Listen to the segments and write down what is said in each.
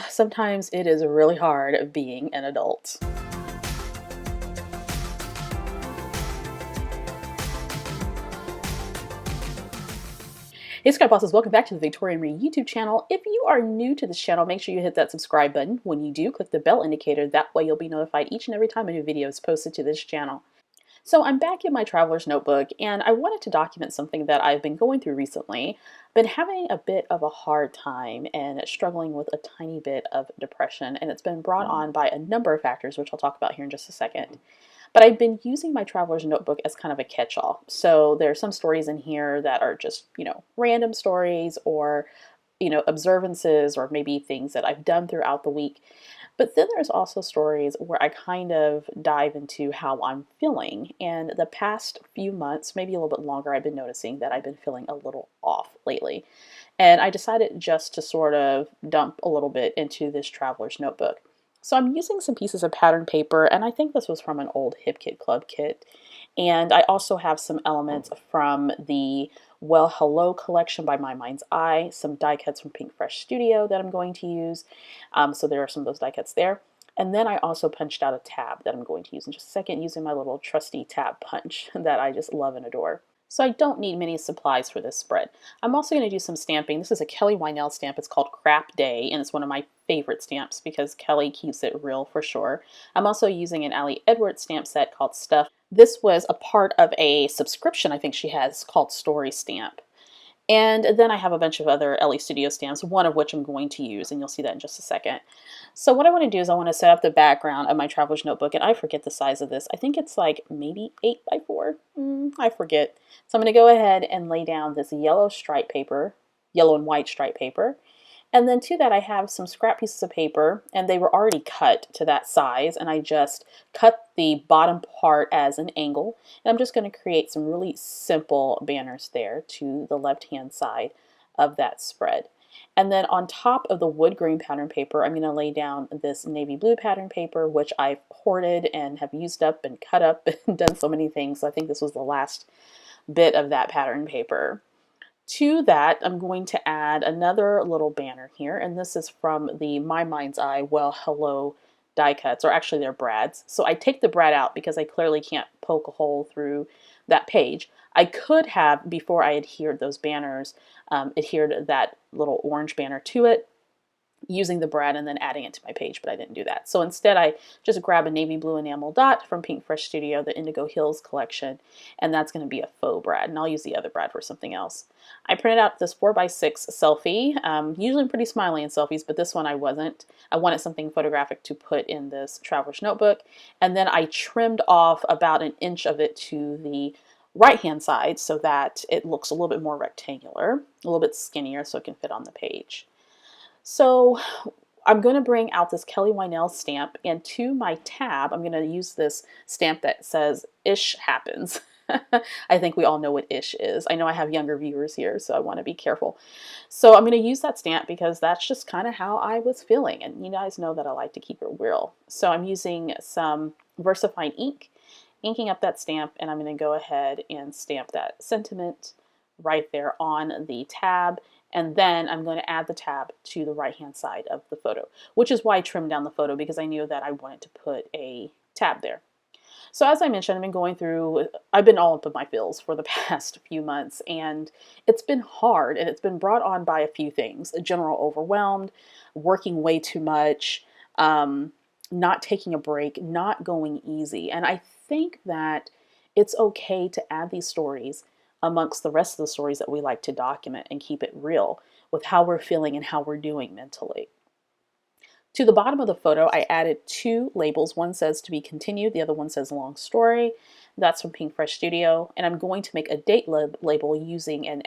Sometimes it is really hard being an adult. Hey Scrap Bosses, welcome back to the Victoria Marie YouTube channel. If you are new to this channel, make sure you hit that subscribe button. When you do, click the bell indicator. That way you'll be notified each and every time a new video is posted to this channel. So I'm back in my traveler's notebook and I wanted to document something that I've been going through recently. Been having a bit of a hard time and struggling with a tiny bit of depression, and it's been brought on by a number of factors, which I'll talk about here in just a second. But I've been using my traveler's notebook as kind of a catch-all. So there are some stories in here that are just, random stories or, observances or maybe things that I've done throughout the week. But then there's also stories where I kind of dive into how I'm feeling. And the past few months, maybe a little bit longer, I've been noticing that I've been feeling a little off lately. And I decided just to sort of dump a little bit into this traveler's notebook. So I'm using some pieces of pattern paper, and I think this was from an old Hip Kit Club kit. And I also have some elements from the Well Hello collection by My Mind's Eye, some die cuts from Pink Fresh Studio that I'm going to use. So there are some of those die cuts there. And then I also punched out a tab that I'm going to use in just a second using my little trusty tab punch that I just love and adore. So I don't need many supplies for this spread. I'm also going to do some stamping. This is a Kelly Wynell stamp. It's called Crap Day, and it's one of my favorite stamps because Kelly keeps it real for sure. I'm also using an Allie Edwards stamp set called Stuff. This was a part of a subscription I think she has called Story Stamp. And then I have a bunch of other Ellie Studio stamps, one of which I'm going to use, and you'll see that in just a second. So what I want to do is I want to set up the background of my traveler's notebook, and I forget the size of this. I think it's like maybe 8 by 4. I forget. So I'm going to go ahead and lay down this yellow stripe paper, yellow and white stripe paper. And then to that I have some scrap pieces of paper, and they were already cut to that size, and I just cut the bottom part as an angle, and I'm just going to create some really simple banners there to the left hand side of that spread. And then on top of the wood grain pattern paper, I'm going to lay down this navy blue pattern paper, which I've hoarded and have used up and cut up and done so many things. So I think this was the last bit of that pattern paper. To that, I'm going to add another little banner here, and this is from the My Mind's Eye Well Hello die cuts, or actually they're brads. So I take the brad out because I clearly can't poke a hole through that page. I could have, before I adhered those banners, adhered that little orange banner to it, using the brad and then adding it to my page, but I didn't do that. So instead I just grab a navy blue enamel dot from Pink Fresh Studio, the Indigo Hills collection, and that's going to be a faux brad, and I'll use the other brad for something else. I printed out this 4x6 selfie. Usually I'm pretty smiley in selfies, but this one I wasn't. I wanted something photographic to put in this traveler's notebook, and then I trimmed off about an inch of it to the right hand side so that it looks a little bit more rectangular, a little bit skinnier so it can fit on the page. So I'm going to bring out this Kelly Wynell stamp, and to my tab, I'm going to use this stamp that says "Ish Happens." I think we all know what ish is. I know I have younger viewers here, so I want to be careful. So I'm going to use that stamp because that's just kind of how I was feeling, and you guys know that I like to keep it real. So I'm using some VersaFine ink, inking up that stamp, and I'm going to go ahead and stamp that sentiment right there on the tab. And then I'm going to add the tab to the right hand side of the photo, which is why I trimmed down the photo, because I knew that I wanted to put a tab there. So as I mentioned, I've been all up in my feels for the past few months, and it's been hard, and it's been brought on by a few things: a general overwhelmed, working way too much, not taking a break, not going easy. And I think that it's okay to add these stories amongst the rest of the stories that we like to document and keep it real with how we're feeling and how we're doing mentally. To the bottom of the photo, I added 2 labels. One says "To be continued," the other one says "Long story." That's from Pink Fresh Studio, and I'm going to make a date label using an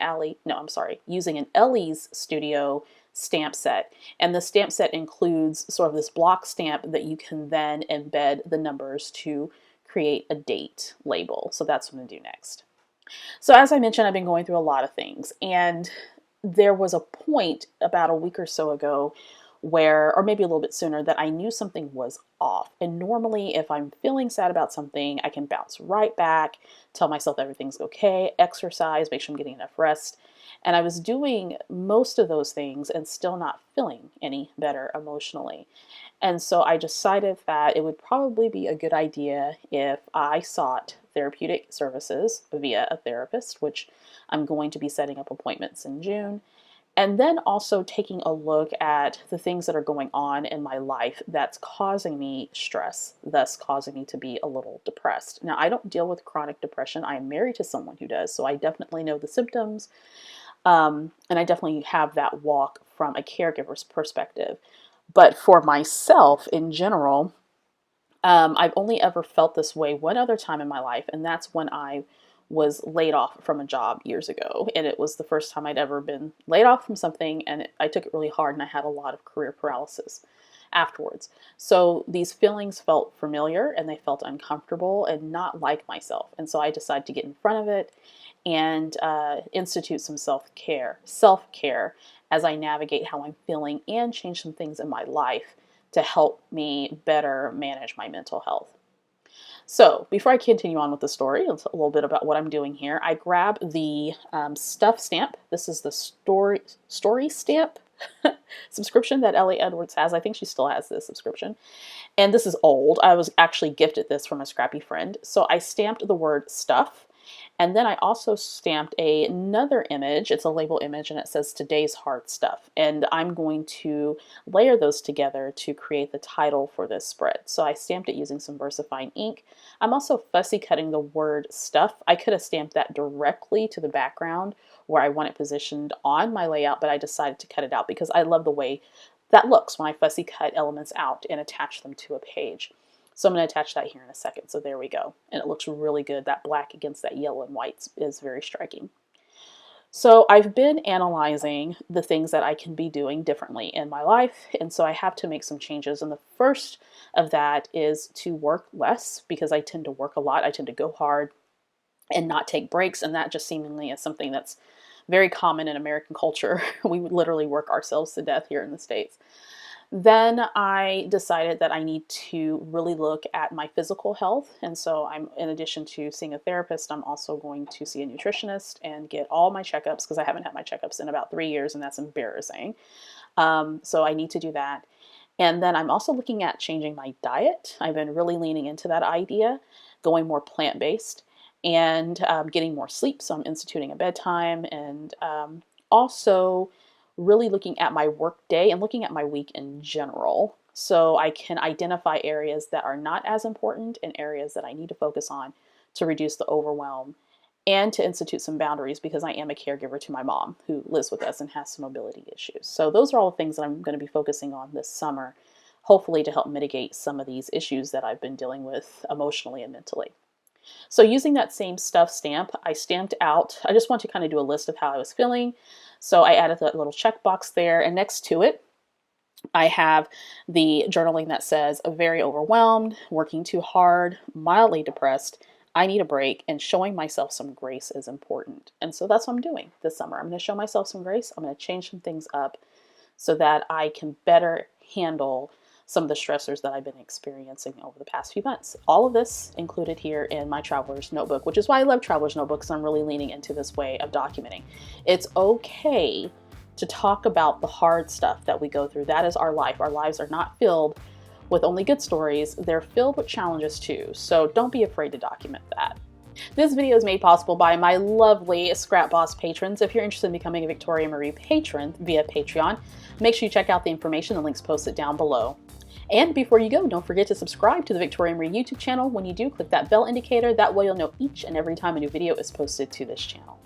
Ellie's Studio stamp set. And the stamp set includes sort of this block stamp that you can then embed the numbers to create a date label. So that's what I'm going to do next. So as I mentioned, I've been going through a lot of things, and there was a point about a week or so ago where, or maybe a little bit sooner, that I knew something was off. And normally if I'm feeling sad about something, I can bounce right back, tell myself everything's okay, exercise, make sure I'm getting enough rest, And I was doing most of those things and still not feeling any better emotionally. And so I decided that it would probably be a good idea if I sought therapeutic services via a therapist, which I'm going to be setting up appointments in June. And then also taking a look at the things that are going on in my life that's causing me stress, thus causing me to be a little depressed. Now, I don't deal with chronic depression. I am married to someone who does, so I definitely know the symptoms. And I definitely have that walk from a caregiver's perspective. But for myself in general, I've only ever felt this way one other time in my life, and that's when I was laid off from a job years ago. And it was the first time I'd ever been laid off from something, and I took it really hard, and I had a lot of career paralysis afterwards. So these feelings felt familiar, and they felt uncomfortable and not like myself. And so I decided to get in front of it and institute some self-care as I navigate how I'm feeling and change some things in my life to help me better manage my mental health. So before I continue on with the story, a little bit about what I'm doing here. I grab the stuff stamp. This is the story stamp subscription that Ellie Edwards has. I think she still has this subscription. And this is old. I was actually gifted this from a scrappy friend. So I stamped the word stuff. And then I also stamped another image. It's a label image, and it says today's hard stuff. And I'm going to layer those together to create the title for this spread. So I stamped it using some VersaFine ink. I'm also fussy cutting the word stuff. I could have stamped that directly to the background where I want it positioned on my layout, but I decided to cut it out because I love the way that looks when I fussy cut elements out and attach them to a page. So I'm going to attach that here in a second. So there we go. And it looks really good. That black against that yellow and white is very striking. So I've been analyzing the things that I can be doing differently in my life. And so I have to make some changes. And the first of that is to work less because I tend to work a lot. I tend to go hard and not take breaks. And that just seemingly is something that's very common in American culture. We literally work ourselves to death here in the States. Then I decided that I need to really look at my physical health. And so in addition to seeing a therapist, I'm also going to see a nutritionist and get all my checkups because I haven't had my checkups in about 3 years, and that's embarrassing. So I need to do that. And then I'm also looking at changing my diet. I've been really leaning into that idea, going more plant-based and getting more sleep. So I'm instituting a bedtime and also really looking at my work day and looking at my week in general so I can identify areas that are not as important and areas that I need to focus on to reduce the overwhelm and to institute some boundaries because I am a caregiver to my mom who lives with us and has some mobility issues. So those are all the things that I'm going to be focusing on this summer, hopefully to help mitigate some of these issues that I've been dealing with emotionally and mentally. So using that same stuff stamp, I stamped out, I just want to kind of do a list of how I was feeling. So I added that little checkbox there, and next to it, I have the journaling that says, very overwhelmed, working too hard, mildly depressed, I need a break, and showing myself some grace is important. And so that's what I'm doing this summer. I'm going to show myself some grace. I'm going to change some things up so that I can better handle some of the stressors that I've been experiencing over the past few months. All of this included here in my Traveler's Notebook, which is why I love Traveler's Notebooks. I'm really leaning into this way of documenting. It's okay to talk about the hard stuff that we go through. That is our life. Our lives are not filled with only good stories. They're filled with challenges too. So don't be afraid to document that. This video is made possible by my lovely Scrap Boss patrons. If you're interested in becoming a Victoria Marie patron via Patreon, make sure you check out the information. The link's posted down below. And before you go, don't forget to subscribe to the Victoria Marie YouTube channel. When you do, click that bell indicator. That way you'll know each and every time a new video is posted to this channel.